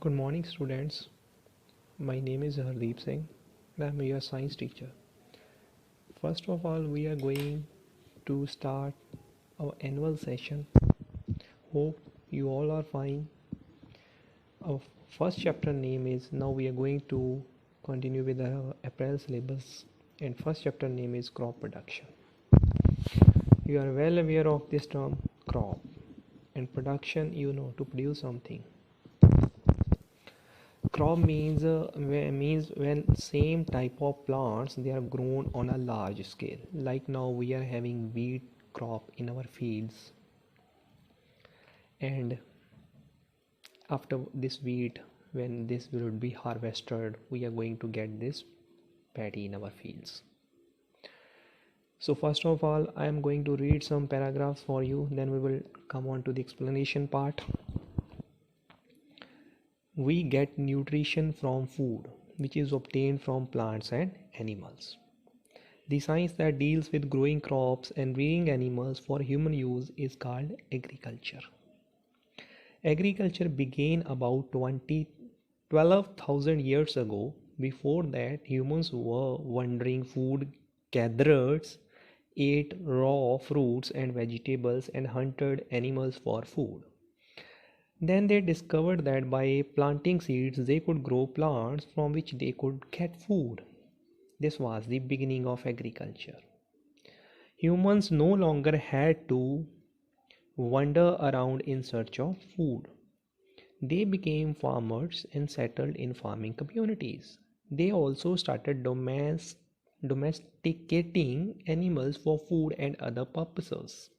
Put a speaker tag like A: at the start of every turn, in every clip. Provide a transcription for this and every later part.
A: Good morning, students. My name is Hardeep Singh and I'm your science teacher. First of all, we are going to start our annual session. Hope you all are fine. Our first chapter name is now we are going to continue with the April syllabus, and first chapter name is crop production. You are well aware of this term crop and production, to produce something. Crop means when same type of plants they are grown on a large scale. Like now we are having wheat crop in our fields, and after this wheat, when this will be harvested, we are going to get this paddy in our fields. So first of all, I am going to read some paragraphs for you, then we will come on to the explanation part. We get nutrition from food, which is obtained from plants and animals. The science that deals with growing crops and rearing animals for human use is called agriculture. Agriculture began about 12,000 years ago. Before that, humans were wandering food gatherers, ate raw fruits and vegetables, and hunted animals for food. Then they discovered that by planting seeds, they could grow plants from which they could get food. This was the beginning of agriculture. Humans no longer had to wander around in search of food. They became farmers and settled in farming communities. They also started domesticating animals for food and other purposes.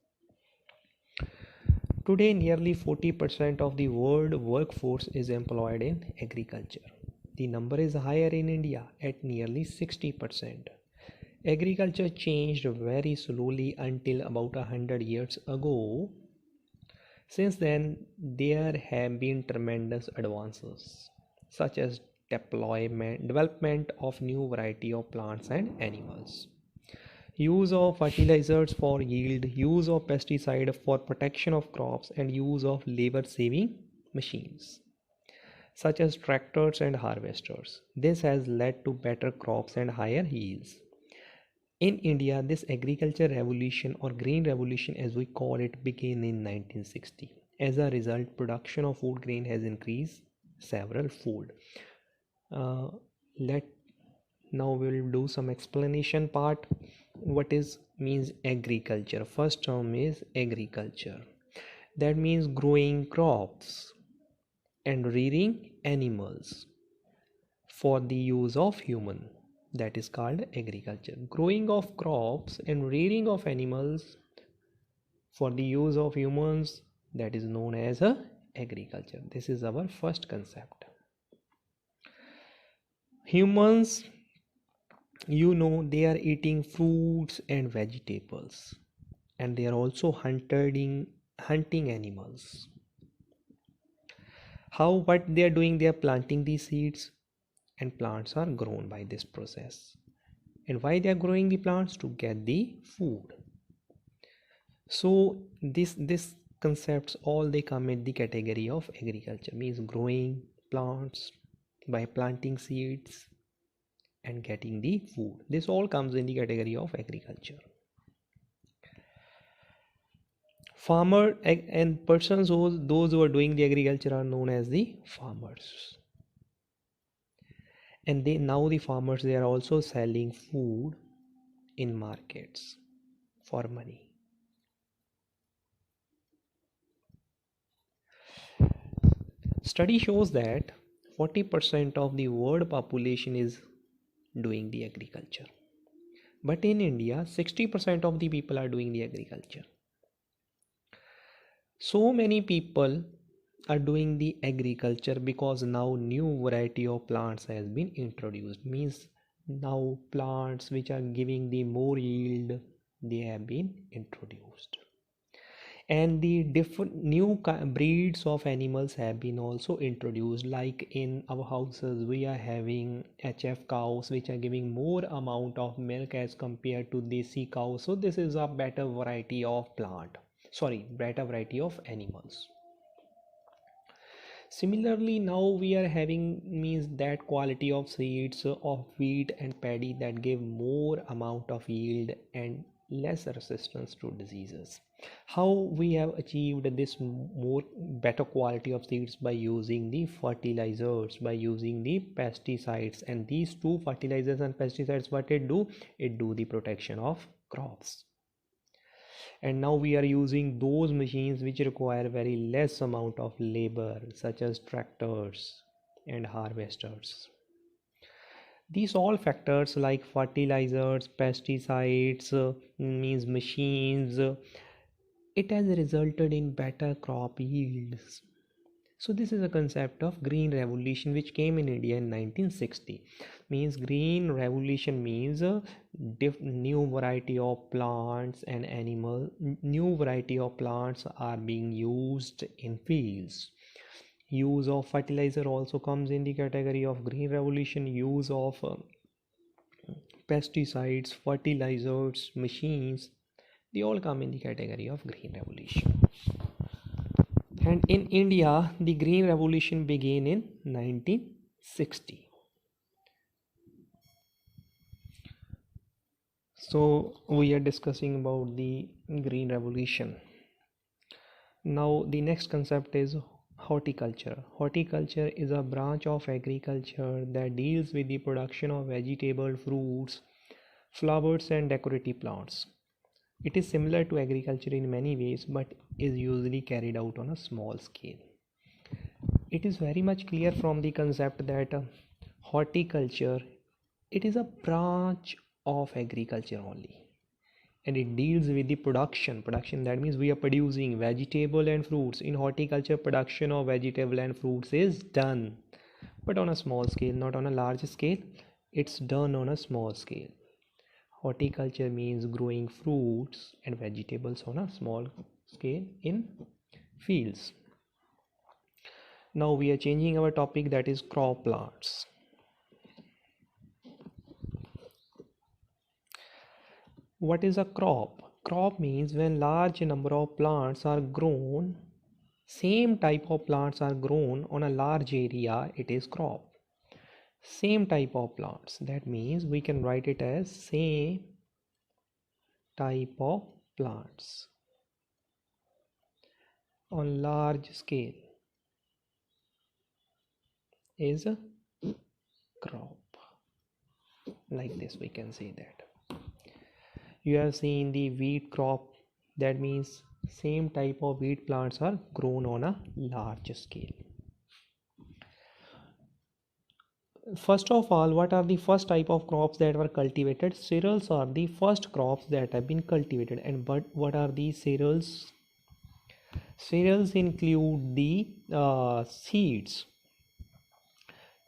A: Today, nearly 40% of the world workforce is employed in agriculture. The number is higher in India at nearly 60%. Agriculture changed very slowly until about 100 years ago. Since then, there have been tremendous advances, such as development of new variety of plants and animals, use of fertilizers for yield, use of pesticide for protection of crops, and use of labor-saving machines, such as tractors and harvesters. This has led to better crops and higher yields. In India, this agriculture revolution or green revolution as we call it began in 1960. As a result, production of food grain has increased several fold. Let Now we'll do some explanation part. What is means agriculture? First term is agriculture. That means growing crops and rearing animals for the use of human. That is called agriculture. Growing of crops and rearing of animals for the use of humans, that is known as a agriculture. This is our first concept. Humans, they are eating fruits and vegetables, and they are also hunting animals. What they are doing, they are planting these seeds, and plants are grown by this process. And why they are growing the plants? To get the food. So this concepts all they come in the category of agriculture, means growing plants by planting seeds and getting the food. This all comes in the category of agriculture. Farmer and persons, those who are doing the agriculture are known as the farmers. And now the farmers, they are also selling food in markets for money. Study shows that 40% of the world population is doing the agriculture. But in India, 60% of the people are doing the agriculture. So many people are doing the agriculture because now new variety of plants has been introduced. Means now plants which are giving the more yield, they have been introduced. And the different new breeds of animals have been also introduced. Like in our houses, we are having HF cows which are giving more amount of milk as compared to desi cows. So this is a better variety of better variety of animals. Similarly, now we are having means that quality of seeds of wheat and paddy that give more amount of yield and less resistance to diseases. How we have achieved this more better quality of seeds? By using the fertilizers, by using the pesticides. And these two, fertilizers and pesticides, what it do? It do the protection of crops. And now we are using those machines which require very less amount of labor, such as tractors and harvesters. These all factors like fertilizers, pesticides, means machines, it has resulted in better crop yields. So this is a concept of green revolution which came in India in 1960. Means green revolution means a new variety of plants and animal, new variety of plants are being used in fields. Use of fertilizer also comes in the category of green revolution. Use of pesticides, fertilizers, machines, they all come in the category of green revolution. And in India, the Green Revolution began in 1960. So we are discussing about the Green Revolution. Now the next concept is horticulture. Horticulture is a branch of agriculture that deals with the production of vegetable, fruits, flowers and decorative plants. It is similar to agriculture in many ways, but is usually carried out on a small scale. It is very much clear from the concept that horticulture, it is a branch of agriculture only, and it deals with the production. That means we are producing vegetable and fruits. In horticulture, production of vegetable and fruits is done, but on a small scale, not on a large scale. It's done on a small scale. Horticulture means growing fruits and vegetables on a small scale in fields. Now we are changing our topic, that is crop plants. What is a crop? Crop means when large number of plants are grown, same type of plants are grown on a large area, it is crop. Same type of plants, that means we can write it as same type of plants on large scale is a crop. Like this we can say that. You have seen the wheat crop, that means same type of wheat plants are grown on a large scale. First of all, what are the first type of crops that were cultivated? Cereals are the first crops that have been cultivated. And what are these cereals? Cereals include the seeds.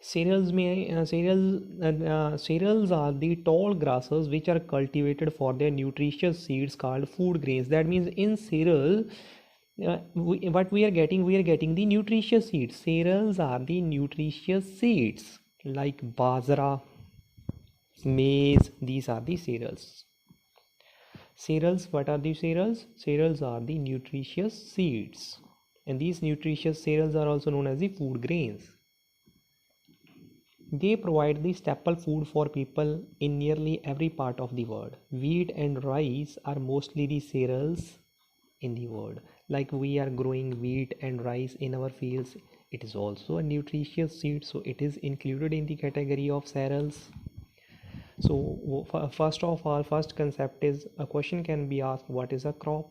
A: Cereals are the tall grasses which are cultivated for their nutritious seeds called food grains. That means in cereal, what we are getting the nutritious seeds. Cereals are the nutritious seeds like bajra, maize. These are the cereals. Cereals, what are the cereals? Cereals are the nutritious seeds, and these nutritious cereals are also known as the food grains. They provide the staple food for people in nearly every part of the world. Wheat and rice are mostly the cereals in the world. Like we are growing wheat and rice in our fields, it is also a nutritious seed, so it is included in the category of cereals. So first of all, first concept is, a question can be asked, what is a crop?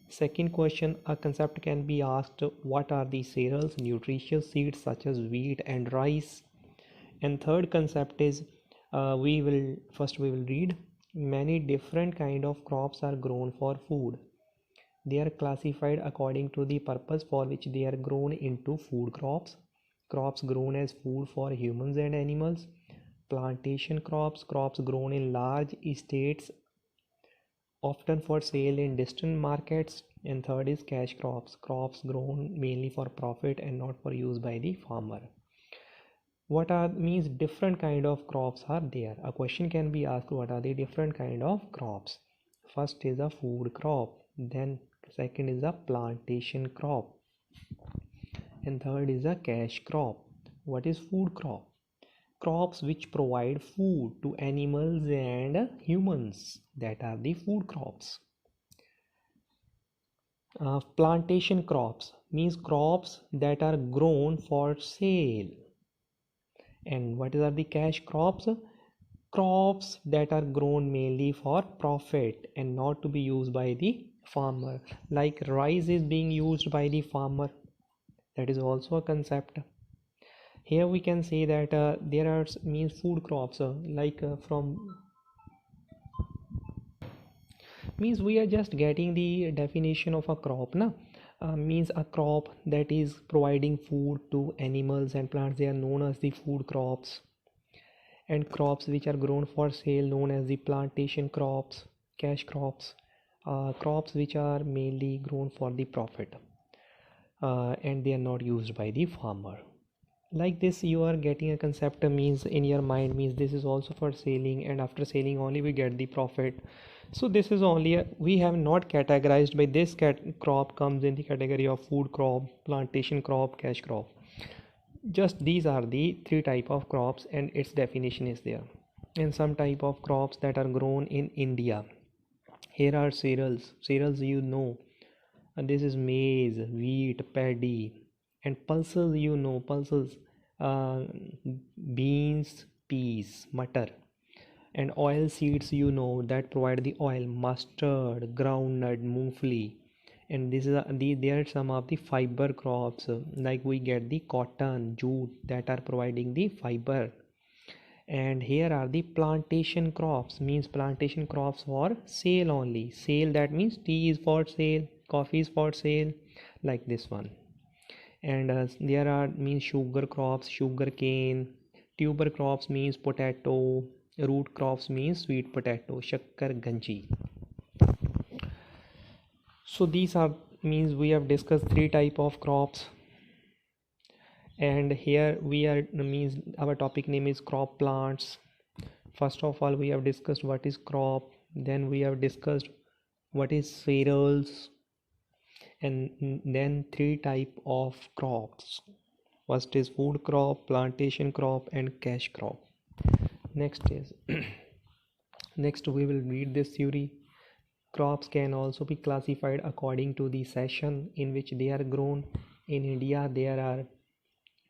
A: Second question, a concept can be asked, what are the cereals, nutritious seeds such as wheat and rice? And third concept is, we will read, many different kind of crops are grown for food. They are classified according to the purpose for which they are grown into food crops. Crops grown as food for humans and animals. Plantation crops, crops grown in large estates, often for sale in distant markets. And third is cash crops, crops grown mainly for profit and not for use by the farmer. What are means different kind of crops are there? A question can be asked, what are the different kind of crops? First is a food crop, then second is a plantation crop, And third is a cash crop. What is food crop? Crops which provide food to animals and humans, that are the food crops. Plantation crops means crops that are grown for sale. And what are the cash crops? Crops that are grown mainly for profit and not to be used by the farmer. Like rice is being used by the farmer, that is also a concept. Here we can say that there are means food crops from means we are just getting the definition of a crop na. Means a crop that is providing food to animals and plants, they are known as the food crops. And crops which are grown for sale known as the plantation crops, cash crops. Crops which are mainly grown for the profit, and they are not used by the farmer. Like this you are getting a concept, means in your mind, means this is also for selling, and after selling only we get the profit. So this is only we have not categorized by this crop comes in the category of food crop, plantation crop, cash crop. Just these are the three type of crops and its definition is there. And some type of crops that are grown in India. Here are cereals and this is maize, wheat, paddy. And pulses, pulses, uh, beans, peas, mutton. And oil seeds, that provide the oil, mustard, groundnut, moongfali. And this is there are some of the fiber crops, like we get the cotton, jute, that are providing the fiber. And here are the plantation crops, means plantation crops for sale only. Sale, that means tea is for sale, coffee is for sale, like this one. And there are means sugar crops, sugar cane. Tuber crops means potato. Root crops means sweet potato, shakkar ganji. So these are means we have discussed three type of crops. And here we are means our topic name is crop plants. First of all we have discussed what is crop, then we have discussed what is cereals, and then three type of crops. First is food crop, plantation crop, and cash crop. Next is next we will read this theory. Crops can also be classified according to the season in which they are grown. In India there are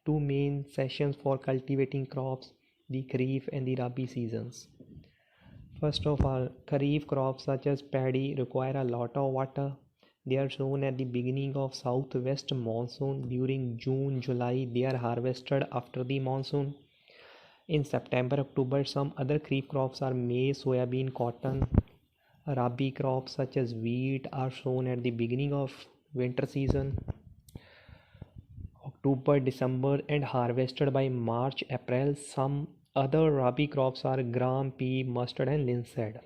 A: two main sessions for cultivating crops, the Kharif and the Rabi seasons. First of all, Kharif crops such as paddy require a lot of water. They are sown at the beginning of southwest monsoon. During June, July, they are harvested after the monsoon. In September, October, some other Kharif crops are maize, soybean, cotton. Rabi crops such as wheat are sown at the beginning of winter season, October, December, and harvested by March, April. Some other Rabi crops are gram, pea, mustard, and linseed.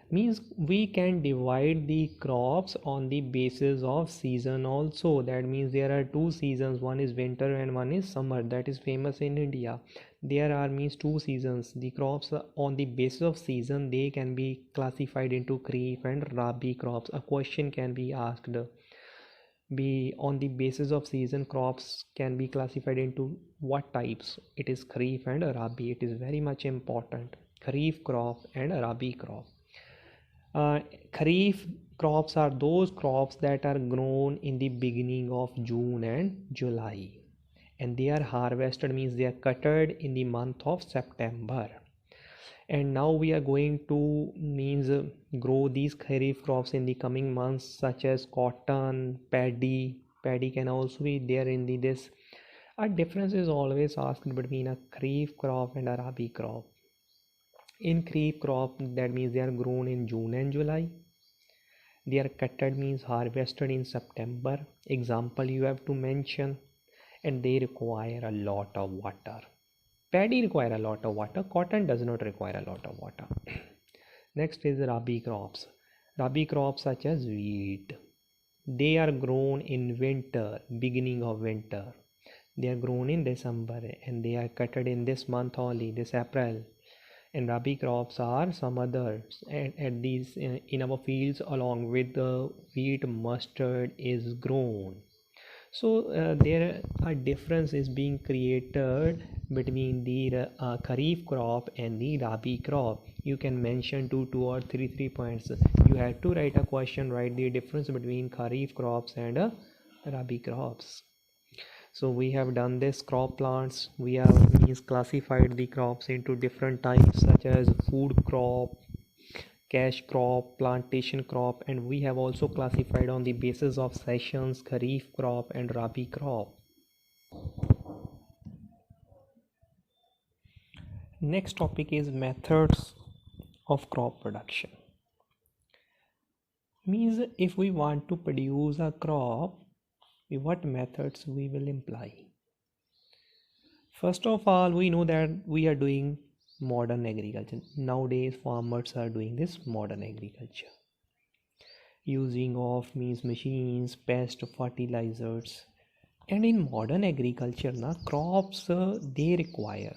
A: Means we can divide the crops on the basis of season also. That means there are two seasons, one is winter and one is summer, that is famous in India. There are means two seasons. The crops on the basis of season, they can be classified into Kharif and Rabi crops. A question can be asked, be on the basis of season, crops can be classified into what types? It is Kharif and Rabi. It is very much important. Kharif crop and Rabi crop. Kharif crops are those crops that are grown in the beginning of June and July, and they are harvested, means they are cutted in the month of September. And now we are going to means grow these Kharif crops in the coming months, such as cotton, paddy. Paddy can also be there in this. A difference is always asked between a Kharif crop and a Rabi crop. In Kharif crop, that means they are grown in June and July. They are cutted, means harvested in September. Example you have to mention. And they require a lot of water. Paddy require a lot of water. Cotton does not require a lot of water. Next is Rabi crops. Rabi crops such as wheat. They are grown in winter, beginning of winter. They are grown in December and they are cutted in this month only, this April. And Rabi crops are some others at these in our fields along with the wheat, mustard is grown. So there a difference is being created between the kharif crop and the rabi crop. You can mention two or three points. You have to write a question, write the difference between kharif crops and rabi crops. So we have done this crop plants. We have means classified the crops into different types such as food crop, cash crop, plantation crop, and we have also classified on the basis of sessions kharif crop and rabi crop. Next topic is methods of crop production. Means if we want to produce a crop, what methods we will employ. First of all, we know that we are doing modern agriculture. Nowadays farmers are doing this modern agriculture using of means machines, pest, fertilizers. And in modern agriculture crops they require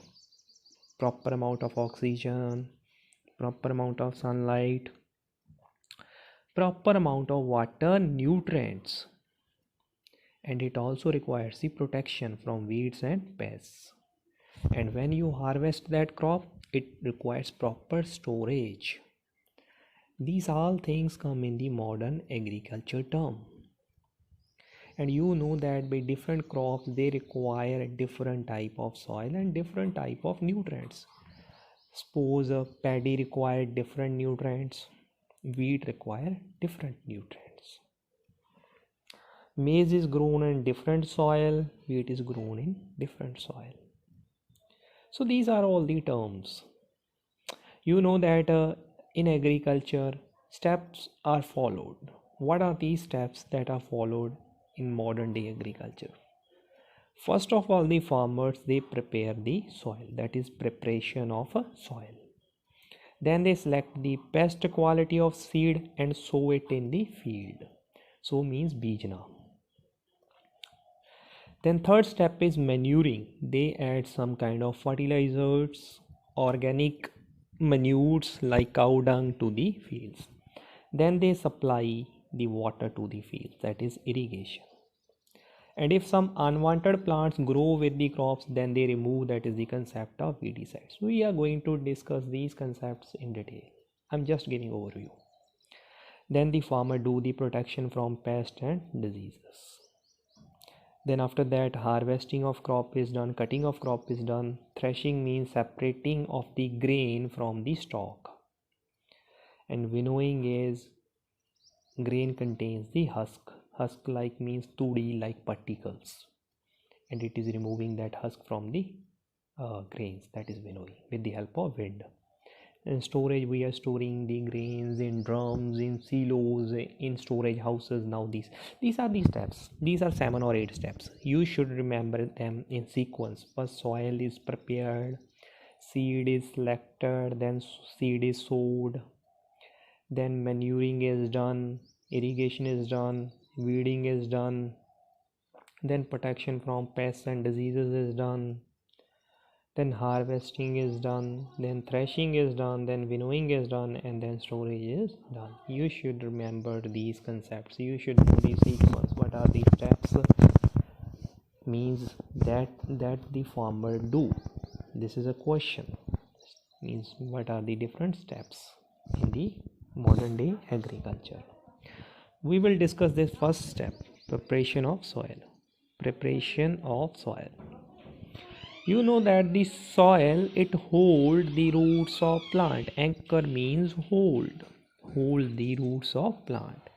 A: proper amount of oxygen, proper amount of sunlight, proper amount of water, nutrients, and it also requires the protection from weeds and pests. And when you harvest that crop, it requires proper storage. These all things come in the modern agriculture term. And you know that by different crops they require a different type of soil and different type of nutrients. Suppose paddy require different nutrients, wheat require different nutrients. Maize is grown in different soil, wheat is grown in different soil. So these are all the terms. You know that in agriculture steps are followed. What are these steps that are followed in modern day agriculture? First of all, the farmers they prepare the soil, that is preparation of a soil. Then they select the best quality of seed and sow it in the field. So means bijna. Then third step is manuring. They add some kind of fertilizers, organic manures like cow dung to the fields. Then they supply the water to the fields, that is irrigation. And if some unwanted plants grow with the crops, then they remove, that is the concept of weedicides. We are going to discuss these concepts in detail. I'm just giving overview. Then the farmer do the protection from pests and diseases. Then after that harvesting of crop is done, cutting of crop is done. Threshing means separating of the grain from the stalk. And winnowing is grain contains the husk. Husk like means tudi like particles, and it is removing that husk from the grains, that is winnowing with the help of wind. In storage we are storing the grains in drums, in silos, in storage houses. Now these are the steps. These are 7 or 8 steps. You should remember them in sequence. First soil is prepared, seed is selected, then seed is sowed, then manuring is done, irrigation is done, weeding is done, then protection from pests and diseases is done, then harvesting is done, then threshing is done, then winnowing is done, and then storage is done. You should remember these concepts. You should know the sequence. What are the steps means that the farmer do. This is a question. Means what are the different steps in the modern day agriculture. We will discuss this first step, preparation of soil. Preparation of soil. You know that the soil, it hold the roots of plant. Anchor means hold the roots of plant.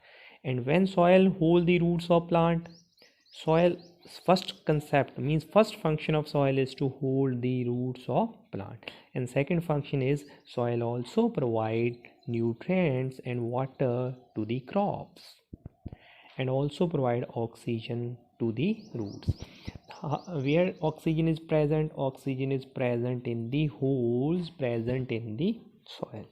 A: And when soil hold the roots of plant, soil first concept means first function of soil is to hold the roots of plant, and second function is soil also provide nutrients and water to the crops, and also provide oxygen to the roots. Where oxygen is present in the holes present in the soil.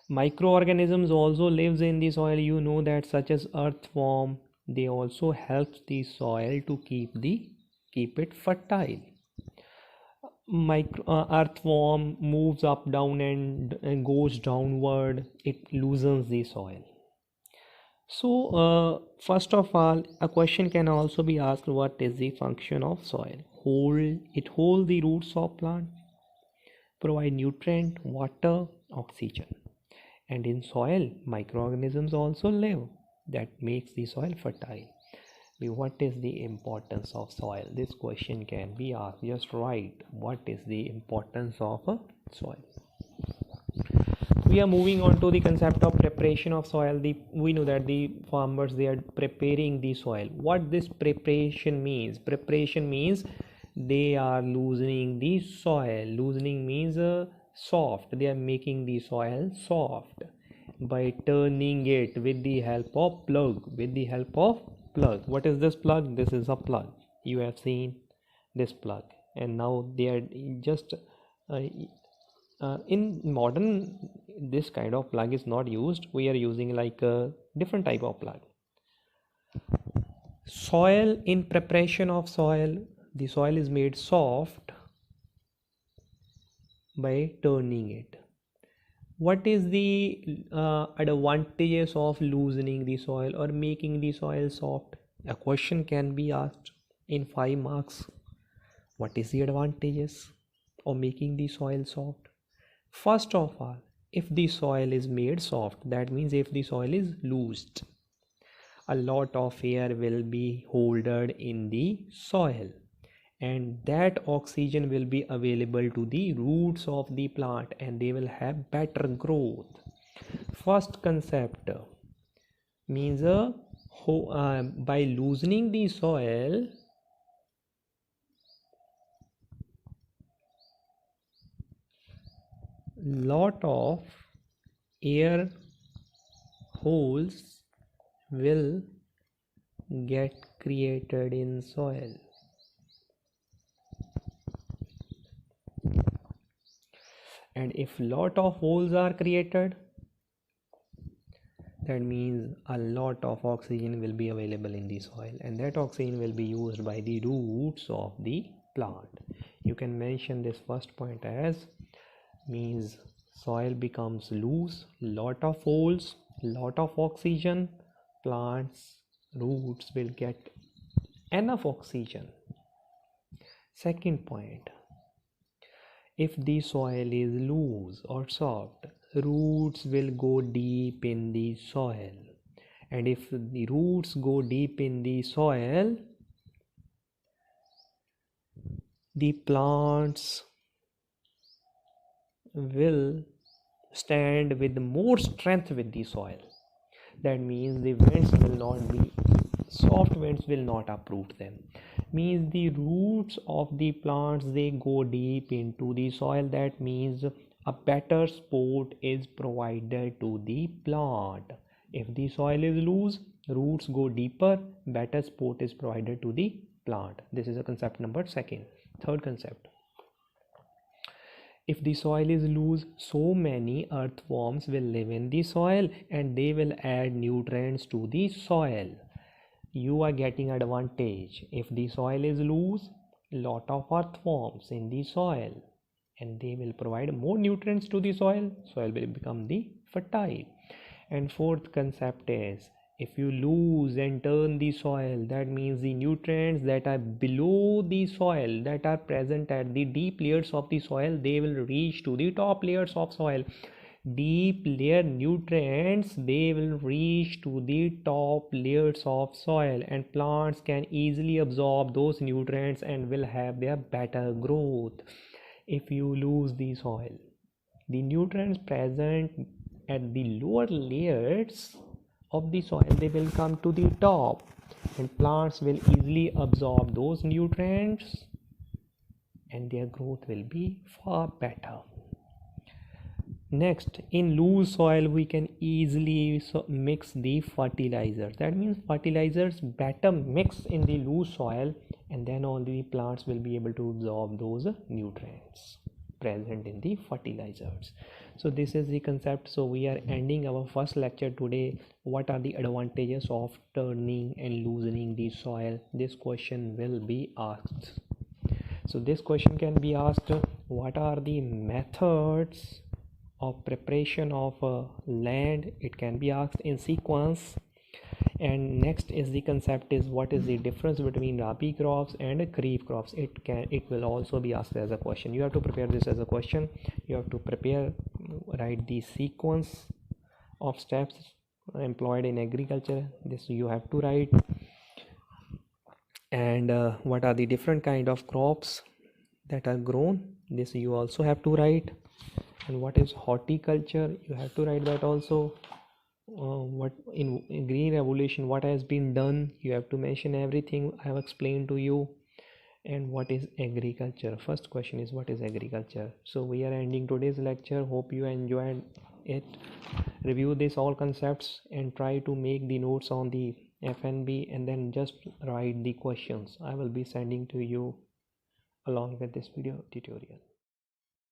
A: Microorganisms also lives in the soil. You know that, such as earthworm, they also help the soil to keep it fertile. Earthworm moves up down and goes downward. It loosens the soil. So, first of all, a question can also be asked: what is the function of soil? It hold the roots of plant, provide nutrient, water, oxygen, and in soil, microorganisms also live. That makes the soil fertile. What is the importance of soil? This question can be asked. Just write what is the importance of a soil. We are moving on to the concept of preparation of soil. We know that the farmers, they are preparing the soil. What this preparation means? Preparation means they are loosening the soil. Loosening means soft. They are making the soil soft by turning it with the help of plug. With the help of plug. What is this plug? This is a plug. You have seen this plug, and now they are just uh, in modern, this kind of plug is not used. We are using like a different type of plug. Soil, in preparation of soil, the soil is made soft by turning it. What is the advantages of loosening the soil or making the soil soft? A question can be asked in 5 marks. What is the advantages of making the soil soft? First of all, if the soil is made soft, that means if the soil is loosed, a lot of air will be holded in the soil, and that oxygen will be available to the roots of the plant, and they will have better growth. First concept means by loosening the soil, lot of air holes will get created in soil, and if lot of holes are created, that means a lot of oxygen will be available in the soil, and that oxygen will be used by the roots of the plant. You can mention this first point as means soil becomes loose, lot of holes, lot of oxygen, plants roots will get enough oxygen. Second point, if the soil is loose or soft, roots will go deep in the soil, and if the roots go deep in the soil, the plants will stand with more strength with the soil. That means the winds will not be soft, winds will not uproot them. Means the roots of the plants, they go deep into the soil. That means a better support is provided to the plant. If the soil is loose, roots go deeper, better support is provided to the plant. This is a concept number second. Third concept, if the soil is loose, so many earthworms will live in the soil, and they will add nutrients to the soil. You are getting advantage. If the soil is loose, lot of earthworms in the soil, and they will provide more nutrients to the soil. Soil will become the fertile. And fourth concept is, if you lose and turn the soil, that means the nutrients that are below the soil, that are present at the deep layers of the soil, they will reach to the top layers of soil. Deep layer nutrients, they will reach to the top layers of soil, and plants can easily absorb those nutrients and will have their better growth. If you lose the soil, the nutrients present at the lower layers of the soil, they will come to the top, and plants will easily absorb those nutrients, and their growth will be far better. Next, in loose soil, we can easily mix the fertilizers. That means fertilizers better mix in the loose soil, and then all the plants will be able to absorb those nutrients present in the fertilizers. So this is the concept. So we are ending our first lecture today. What are the advantages of turning and loosening the soil? This question will be asked. So this question can be asked, what are the methods of preparation of land? It can be asked in sequence. And next is the concept is what is the difference between rabi crops and kharif crops. It will also be asked as a question. You have to prepare this as a question. You have to prepare, write the sequence of steps employed in agriculture. This you have to write. And what are the different kind of crops that are grown, this you also have to write. And what is horticulture, you have to write that also. What in green revolution, what has been done, you have to mention everything I have explained to you. And what is agriculture, first question is what is agriculture. So we are ending today's lecture, hope you enjoyed it. Review this all concepts and try to make the notes on the FNB, and then just write the questions I will be sending to you along with this video tutorial.